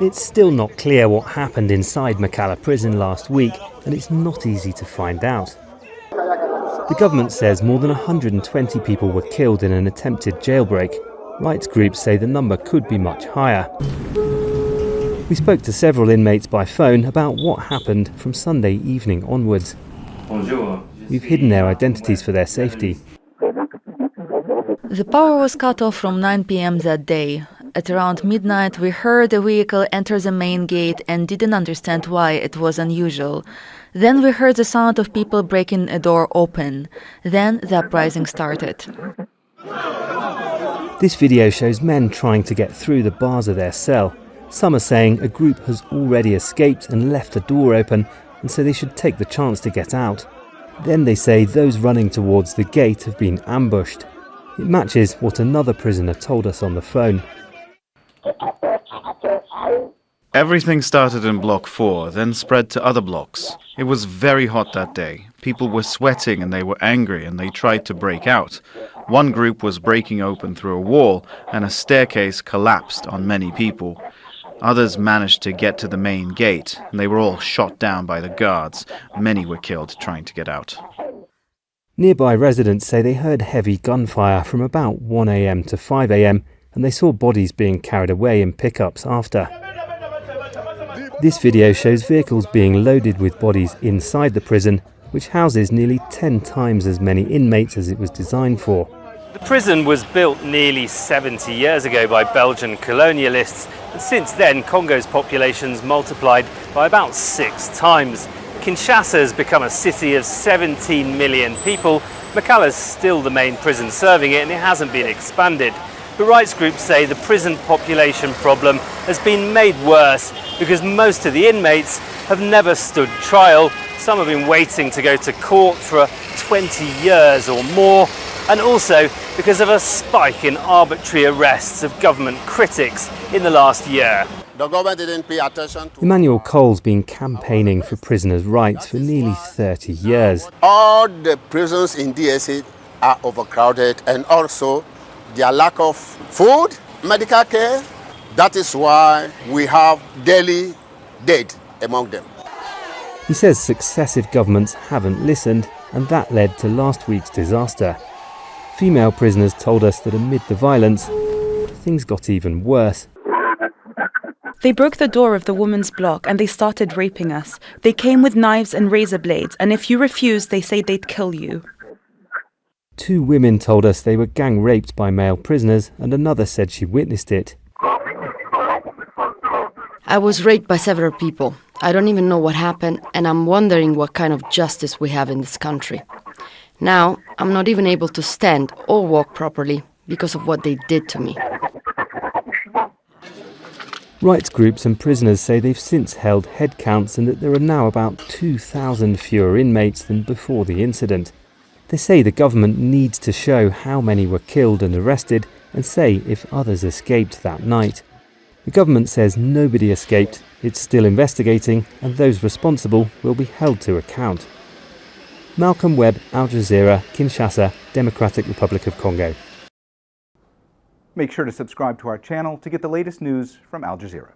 It's still not clear what happened inside Makala prison last week, and it's not easy to find out. The government says more than 120 people were killed in an attempted jailbreak. Rights groups say the number could be much higher. We spoke to several inmates by phone about what happened from Sunday evening onwards. We've hidden their identities for their safety. The power was cut off from 9 p.m. that day. At around midnight, we heard a vehicle enter the main gate and didn't understand why. It was unusual. Then we heard the sound of people breaking a door open. Then the uprising started. This video shows men trying to get through the bars of their cell. Some are saying a group has already escaped and left the door open, and so they should take the chance to get out. Then they say those running towards the gate have been ambushed. It matches what another prisoner told us on the phone. Everything started in Block 4, then spread to other blocks. It was very hot that day. People were sweating and they were angry and they tried to break out. One group was breaking open through a wall and a staircase collapsed on many people. Others managed to get to the main gate and they were all shot down by the guards. Many were killed trying to get out. Nearby residents say they heard heavy gunfire from about 1 a.m. to 5 a.m. and they saw bodies being carried away in pickups after. This video shows vehicles being loaded with bodies inside the prison, which houses nearly 10 times as many inmates as it was designed for. The prison was built nearly 70 years ago by Belgian colonialists, and since then Congo's population's multiplied by about 6 times. Kinshasa has become a city of 17 million people. Makala's still the main prison serving it, and it hasn't been expanded. But rights groups say the prison population problem has been made worse because most of the inmates have never stood trial. Some have been waiting to go to court for 20 years or more, and also because of a spike in arbitrary arrests of government critics in the last year. The government didn't pay attention to... Emmanuel Cole's been campaigning for prisoners' rights for nearly 30 years. All the prisons in DRC are overcrowded, and also their lack of food, medical care. That is why we have daily dead among them. He says successive governments haven't listened, and that led to last week's disaster. Female prisoners told us that amid the violence, things got even worse. They broke the door of the women's block and they started raping us. They came with knives and razor blades, and if you refused, they say they'd kill you. 2 women told us they were gang raped by male prisoners, and another said she witnessed it. I was raped by several people. I don't even know what happened, and I'm wondering what kind of justice we have in this country. Now, I'm not even able to stand or walk properly because of what they did to me. Rights groups and prisoners say they've since held head counts and that there are now about 2,000 fewer inmates than before the incident. They say the government needs to show how many were killed and arrested and say if others escaped that night. The government says nobody escaped, it's still investigating, and those responsible will be held to account. Malcolm Webb, Al Jazeera, Kinshasa, Democratic Republic of Congo. Make sure to subscribe to our channel to get the latest news from Al Jazeera.